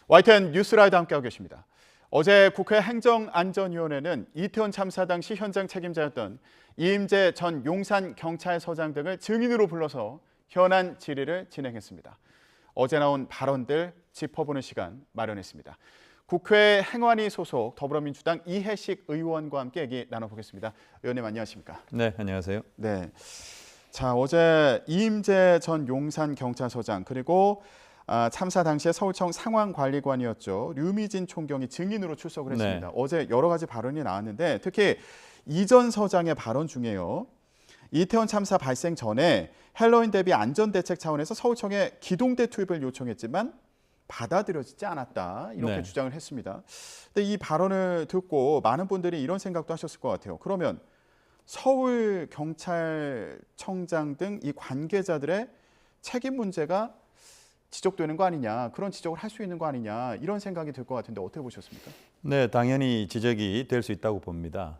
YTN 뉴스라이드 함께하고 계십니다. 어제 국회 행정안전위원회는 이태원 참사 당시 현장 책임자였던 이임재 전 용산경찰서장 등을 증인으로 불러서 현안 질의를 진행했습니다. 어제 나온 발언들 짚어보는 시간 마련했습니다. 국회 행안위 소속 더불어민주당 이해식 의원과 함께 얘기 나눠보겠습니다. 의원님 안녕하십니까? 네, 안녕하세요. 네, 자 어제 이임재 전 용산경찰서장 그리고 참사 당시에 서울청 상황관리관이었죠. 류미진 총경이 증인으로 출석을 했습니다. 네. 어제 여러 가지 발언이 나왔는데 특히 이 전 서장의 발언 중에요. 이태원 참사 발생 전에 헬로윈 대비 안전대책 차원에서 서울청에 기동대 투입을 요청했지만 받아들여지지 않았다. 이렇게 네. 주장을 했습니다. 근데 이 발언을 듣고 많은 분들이 이런 생각도 하셨을 것 같아요. 그러면 서울경찰청장 등 이 관계자들의 책임 문제가 지적되는 거 아니냐, 그런 지적을 할 수 있는 거 아니냐 이런 생각이 들 것 같은데 어떻게 보셨습니까? 네, 당연히 지적이 될 수 있다고 봅니다.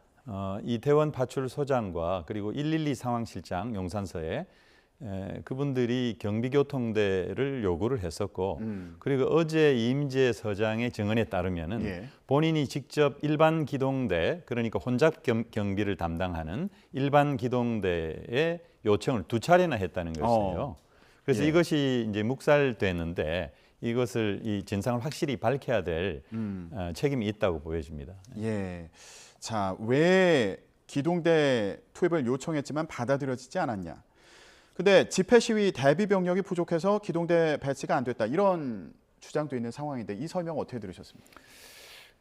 이태원 파출소장과 그리고 112 상황실장 용산서에 그분들이 경비교통대를 요구를 했었고 그리고 어제 이임재 서장의 증언에 따르면은 본인이 직접 일반 기동대 그러니까 혼잡 경비를 담당하는 일반 기동대의 요청을 2차례나 했다는 것이에요. 그래서 이것이 이제 묵살되는데 이것을 이 진상을 확실히 밝혀야 될 책임이 있다고 보여집니다. 예. 자, 왜 기동대 투입을 요청했지만 받아들여지지 않았냐? 근데 집회 시위 대비 병력이 부족해서 기동대 배치가 안 됐다. 이런 주장도 있는 상황인데 이 설명 어떻게 들으셨습니까?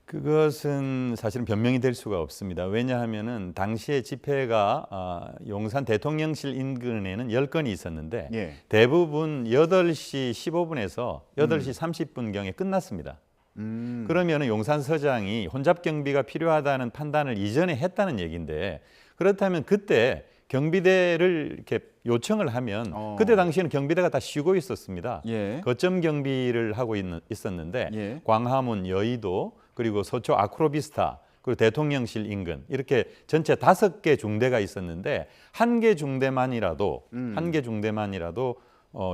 그것은 사실은 변명이 될 수가 없습니다. 왜냐하면은 당시에 집회가 용산 대통령실 인근에는 10건이 있었는데 대부분 8시 15분에서 8시 30분경에 끝났습니다. 그러면 용산서장이 혼잡 경비가 필요하다는 판단을 이전에 했다는 얘기인데 그렇다면 그때 경비대를 이렇게 요청을 하면 그때 당시에는 경비대가 다 쉬고 있었습니다. 거점 경비를 하고 있었는데 광화문, 여의도 그리고 서초 아크로비스타 그리고 대통령실 인근 이렇게 전체 5개 중대가 있었는데 한 개 중대만이라도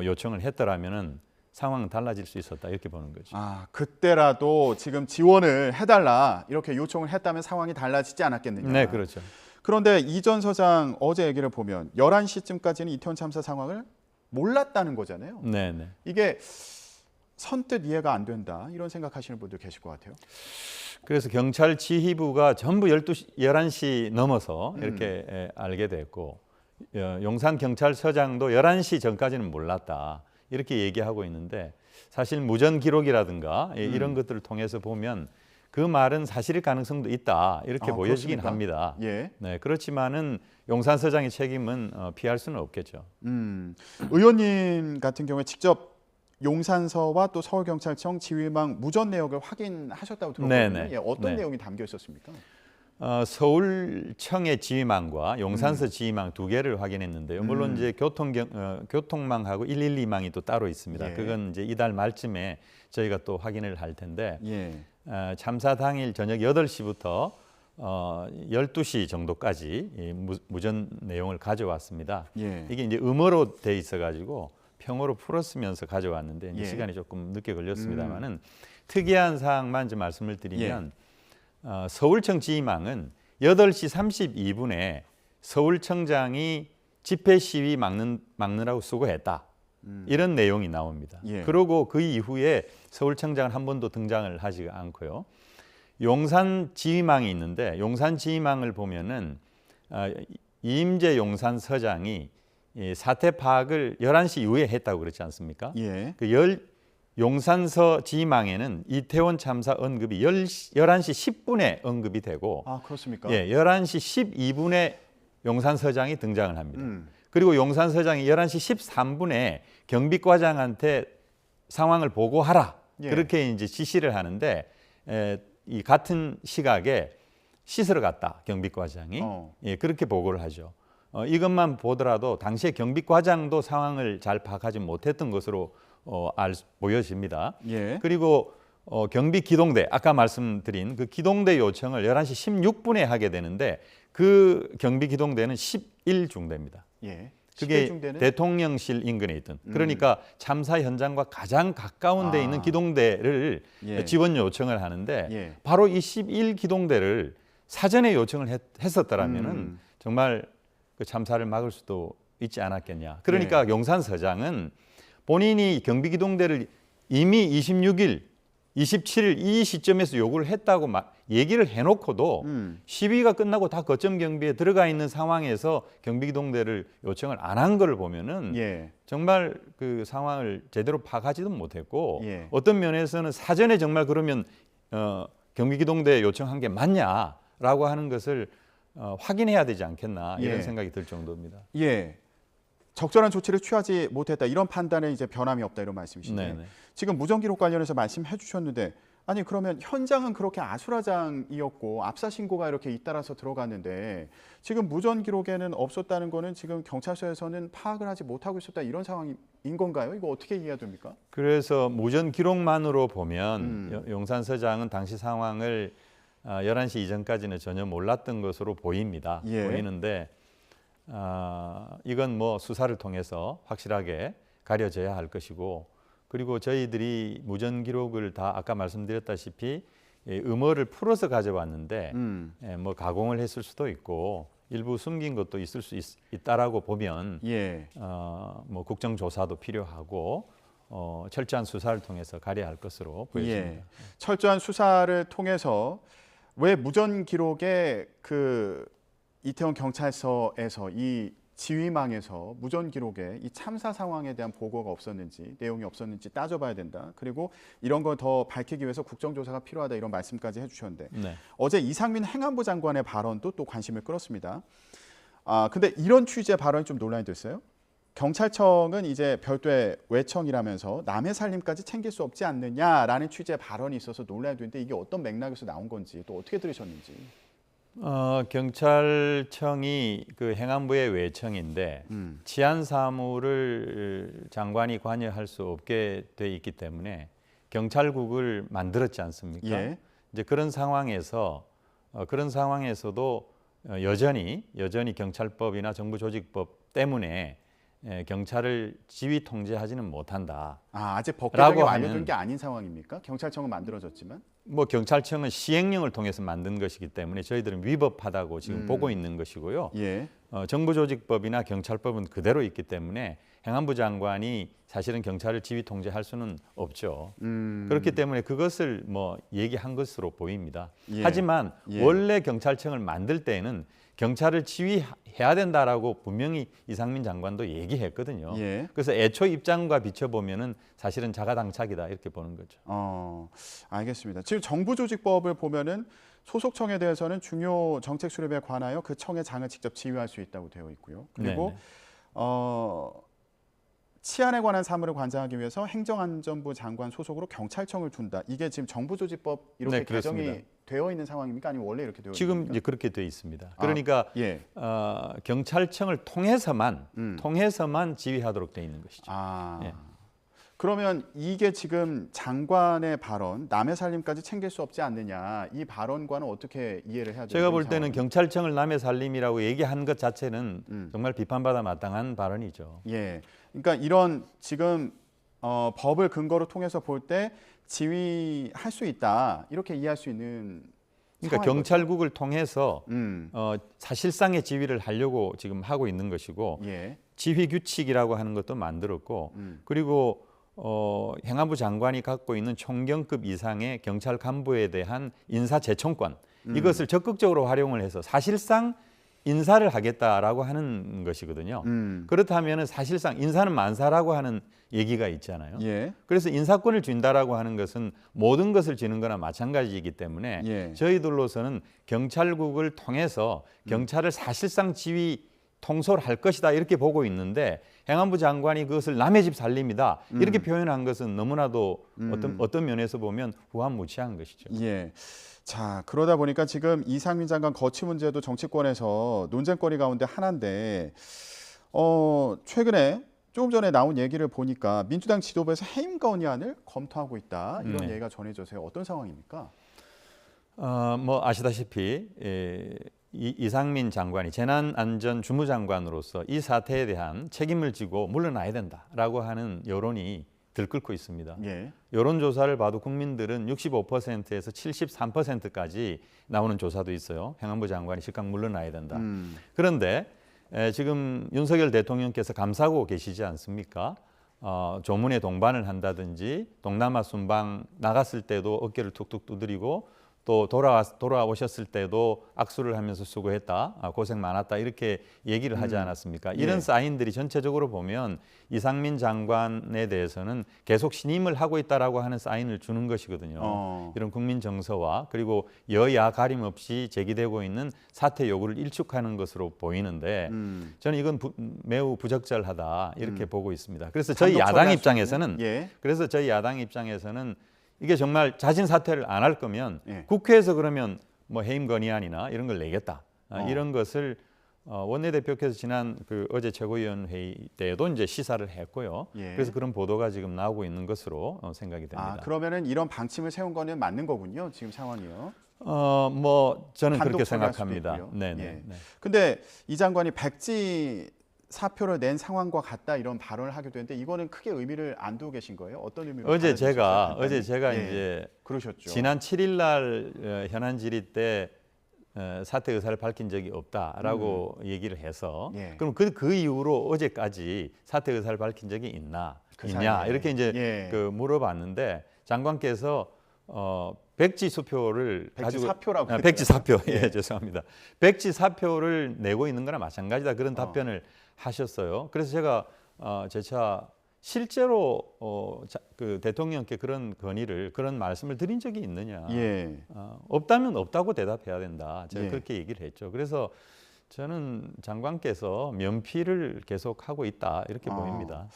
요청을 했더라면은 상황은 달라질 수 있었다 이렇게 보는 거죠. 그때라도 지금 지원을 해달라 이렇게 요청을 했다면 상황이 달라지지 않았겠느냐. 네, 그렇죠. 그런데 이 전 서장 어제 얘기를 보면 11시쯤까지는 이태원 참사 상황을 몰랐다는 거잖아요. 네. 이게 선뜻 이해가 안 된다 이런 생각하시는 분들 계실 것 같아요. 그래서 경찰 지휘부가 전부 11시 넘어서 이렇게 알게 됐고 용산경찰서장도 11시 전까지는 몰랐다. 이렇게 얘기하고 있는데 사실 무전 기록이라든가 이런 것들을 통해서 보면 그 말은 사실일 가능성도 있다 이렇게 보여지긴 합니다. 네, 그렇지만은 용산서장의 책임은 피할 수는 없겠죠. 의원님 같은 경우에 직접 용산서와 또 서울경찰청 지휘망 무전 내역을 확인하셨다고 들었거든요. 어떤 내용이 담겨 있었습니까? 서울청의 지휘망과 용산서 지휘망 2개를 확인했는데요. 물론 이제 교통망하고 112망이 또 따로 있습니다. 그건 이제 이달 말쯤에 저희가 또 확인을 할 텐데 참사 당일 저녁 8시부터 12시 정도까지 무전 내용을 가져왔습니다. 이게 이제 음어로 돼 있어가지고 평어로 풀었으면서 가져왔는데 이제 시간이 조금 늦게 걸렸습니다만은 특이한 사항만 좀 말씀을 드리면. 서울청 지휘망은 8시 32분에 서울청장이 집회 시위 막느라고 수고했다. 이런 내용이 나옵니다. 그리고 그 이후에 서울청장은 한 번도 등장을 하지 않고요. 용산 지휘망이 있는데 용산 지휘망을 보면은 이임재 용산서장이 사태 파악을 11시 이후에 했다고 그렇지 않습니까? 용산서 지휘망에는 이태원 참사 언급이 11시 10분에 언급이 되고 그렇습니까? 11시 12분에 용산서장이 등장을 합니다. 그리고 용산서장이 11시 13분에 경비과장한테 상황을 보고하라. 그렇게 이제 지시를 하는데 이 같은 시각에 씻으러 갔다. 경비과장이. 그렇게 보고를 하죠. 이것만 보더라도 당시에 경비과장도 상황을 잘 파악하지 못했던 것으로 보여집니다. 그리고 경비 기동대 아까 말씀드린 그 기동대 요청을 11시 16분에 하게 되는데 그 경비 기동대는 11중대입니다. 그게 중대는? 대통령실 인근에 있던 그러니까 참사 현장과 가장 가까운 데 있는 기동대를 예. 지원 요청을 하는데 예. 바로 이 11기동대를 사전에 요청을 했었더라면은 정말 그 참사를 막을 수도 있지 않았겠냐. 그러니까 예. 용산서장은 본인이 경비기동대를 이미 26일, 27일 이 시점에서 요구를 했다고 얘기를 해놓고도 시위가 끝나고 다 거점 경비에 들어가 있는 상황에서 경비기동대를 요청을 안 한 걸 보면은 예. 정말 그 상황을 제대로 파악하지도 못했고 예. 어떤 면에서는 사전에 정말 그러면 경비기동대 요청한 게 맞냐라고 하는 것을 확인해야 되지 않겠나 이런 예. 생각이 들 정도입니다. 예. 적절한 조치를 취하지 못했다 이런 판단에 이제 변함이 없다 이런 말씀이신데 네네. 지금 무전기록 관련해서 말씀해 주셨는데 아니 그러면 현장은 그렇게 아수라장이었고 압사 신고가 이렇게 잇따라서 들어갔는데 지금 무전기록에는 없었다는 거는 지금 경찰서에서는 파악을 하지 못하고 있었다 이런 상황인 건가요? 이거 어떻게 이해해야 됩니까? 그래서 무전 기록만으로 보면 용산서장은 당시 상황을 11시 이전까지는 전혀 몰랐던 것으로 보입니다. 예. 보이는데 이건 뭐 수사를 통해서 확실하게 가려져야 할 것이고 그리고 저희들이 무전 기록을 다 아까 말씀드렸다시피 음어를 풀어서 가져왔는데 뭐 가공을 했을 수도 있고 일부 숨긴 것도 있을 수 있다라고 보면 예. 뭐 국정조사도 필요하고 철저한 수사를 통해서 가려야 할 것으로 보여집니다. 예. 철저한 수사를 통해서 왜 무전 기록에 그 이태원 경찰서에서 이 지휘망에서 무전 기록에 이 참사 상황에 대한 보고가 없었는지 내용이 없었는지 따져봐야 된다. 그리고 이런 걸 더 밝히기 위해서 국정조사가 필요하다 이런 말씀까지 해주셨는데 네. 어제 이상민 행안부 장관의 발언도 또 관심을 끌었습니다. 근데 이런 취지의 발언이 좀 논란이 됐어요. 경찰청은 이제 별도의 외청이라면서 남의 살림까지 챙길 수 없지 않느냐라는 취지의 발언이 있어서 논란이 됐는데 이게 어떤 맥락에서 나온 건지 또 어떻게 들으셨는지. 경찰청이 그 행안부의 외청인데 치안 사무를 장관이 관여할 수 없게 돼 있기 때문에 경찰국을 만들었지 않습니까? 예. 이제 그런 상황에서도 여전히 경찰법이나 정부조직법 때문에 경찰을 지휘 통제하지는 못한다. 아직 법 개정이 라고 완료된 하는 게 아닌 상황입니까? 경찰청은 만들어졌지만. 뭐 경찰청은 시행령을 통해서 만든 것이기 때문에 저희들은 위법하다고 지금 보고 있는 것이고요. 예. 정부조직법이나 경찰법은 그대로 있기 때문에 행안부 장관이 사실은 경찰을 지휘 통제할 수는 없죠. 그렇기 때문에 그것을 뭐 얘기한 것으로 보입니다. 예. 하지만 예. 원래 경찰청을 만들 때에는 경찰을 지휘해야 된다라고 분명히 이상민 장관도 얘기했거든요. 예. 그래서 애초 입장과 비춰보면은 사실은 자가당착이다 이렇게 보는 거죠. 알겠습니다. 지금 정부조직법을 보면은 소속청에 대해서는 중요 정책 수립에 관하여 그 청의 장을 직접 지휘할 수 있다고 되어 있고요. 그리고 네네. 치안에 관한 사무를 관장하기 위해서 행정안전부 장관 소속으로 경찰청을 둔다. 이게 지금 정부조직법 이렇게 네, 그렇습니다. 개정이 되어 있는 상황입니까? 아니면 원래 이렇게 되어 지금 있습니까? 이제 그렇게 돼 있습니다. 그러니까 예. 경찰청을 통해서만 지휘하도록 돼 있는 것이죠. 예. 그러면 이게 지금 장관의 발언, 남의 살림까지 챙길 수 없지 않느냐, 이 발언과는 어떻게 이해를 해야 되는 제가 볼 때는 경찰청을 남의 살림이라고 얘기한 것 자체는 정말 비판받아 마땅한 발언이죠. 예, 그러니까 이런 지금 법을 근거로 통해서 볼 때 지휘할 수 있다 이렇게 이해할 수 있는. 그러니까 경찰국을 통해서 사실상의 지휘를 하려고 지금 하고 있는 것이고 예. 지휘 규칙이라고 하는 것도 만들었고 그리고 행안부 장관이 갖고 있는 총경급 이상의 경찰 간부에 대한 인사 재청권 이것을 적극적으로 활용을 해서 사실상 인사를 하겠다라고 하는 것이거든요. 그렇다면 사실상 인사는 만사라고 하는 얘기가 있잖아요. 예. 그래서 인사권을 준다라고 하는 것은 모든 것을 주는 거나 마찬가지이기 때문에 예. 저희들로서는 경찰국을 통해서 경찰을 사실상 지휘 통솔할 것이다 이렇게 보고 있는데 행안부 장관이 그것을 남의 집 살림이다 이렇게 표현한 것은 너무나도 어떤 면에서 보면 후한무치한 것이죠. 예. 자, 그러다 보니까 지금 이상민 장관 거취 문제도 정치권에서 논쟁거리 가운데 하나인데 최근에 조금 전에 나온 얘기를 보니까 민주당 지도부에서 해임 건의안을 검토하고 있다 이런 얘기가 전해져서요. 어떤 상황입니까? 뭐 아시다시피 이상민 장관이 재난안전주무장관으로서 이 사태에 대한 책임을 지고 물러나야 된다라고 하는 여론이 들끓고 있습니다. 예. 여론조사를 봐도 국민들은 65%에서 73%까지 나오는 조사도 있어요. 행안부 장관이 즉각 물러나야 된다. 그런데 지금 윤석열 대통령께서 감싸고 계시지 않습니까? 조문에 동반을 한다든지 동남아 순방 나갔을 때도 어깨를 툭툭 두드리고 또 돌아오셨을 때도 악수를 하면서 수고했다, 고생 많았다 이렇게 얘기를 하지 않았습니까? 이런 사인들이 전체적으로 보면 이상민 장관에 대해서는 계속 신임을 하고 있다라고 하는 사인을 주는 것이거든요. 이런 국민 정서와 그리고 여야 가림 없이 제기되고 있는 사퇴 요구를 일축하는 것으로 보이는데 저는 이건 매우 부적절하다 이렇게 보고 있습니다. 그래서 저희 야당 입장에서는 이게 정말 자진 사퇴를 안 할 거면 국회에서 그러면 뭐 해임 건의안이나 이런 걸 내겠다. 이런 것을 원내대표께서 지난 어제 최고위원 회의 때에도 이제 시사를 했고요. 그래서 그런 보도가 지금 나오고 있는 것으로 생각이 됩니다. 그러면은 이런 방침을 세운 거는 맞는 거군요. 지금 상황이요. 뭐 저는 그렇게 생각합니다. 네. 근데 이 장관이 백지 사표를 낸 상황과 같다 이런 발언을 하기도 했는데 이거는 크게 의미를 안 두고 계신 거예요? 어떤 의미로? 어제 제가 이제 그러셨죠. 지난 7일 날 현안 질의 때 사퇴 의사를 밝힌 적이 없다라고 얘기를 해서 그럼 그 이후로 어제까지 사퇴 의사를 밝힌 적이 있냐 이렇게 이제 물어봤는데 장관께서 백지 사표를 죄송합니다. 백지 사표를 내고 있는 거나 마찬가지다 그런 답변을 하셨어요. 그래서 제가 재차 실제로 대통령께 그런 건의를 그런 말씀을 드린 적이 있느냐? 없다면 없다고 대답해야 된다. 제가 그렇게 얘기를 했죠. 그래서 저는 장관께서 면피를 계속 하고 있다 이렇게 보입니다.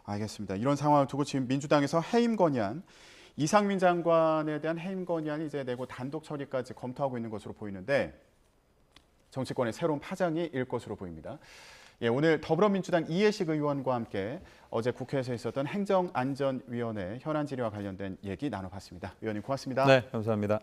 알겠습니다. 이런 상황을 두고 지금 민주당에서 해임 건의안 이상민 장관에 대한 해임 건의안이 이제 내고 단독 처리까지 검토하고 있는 것으로 보이는데 정치권의 새로운 파장이 일 것으로 보입니다. 오늘 더불어민주당 이해식 의원과 함께 어제 국회에서 있었던 행정안전위원회 현안 질의와 관련된 얘기 나눠봤습니다. 의원님 고맙습니다. 네, 감사합니다.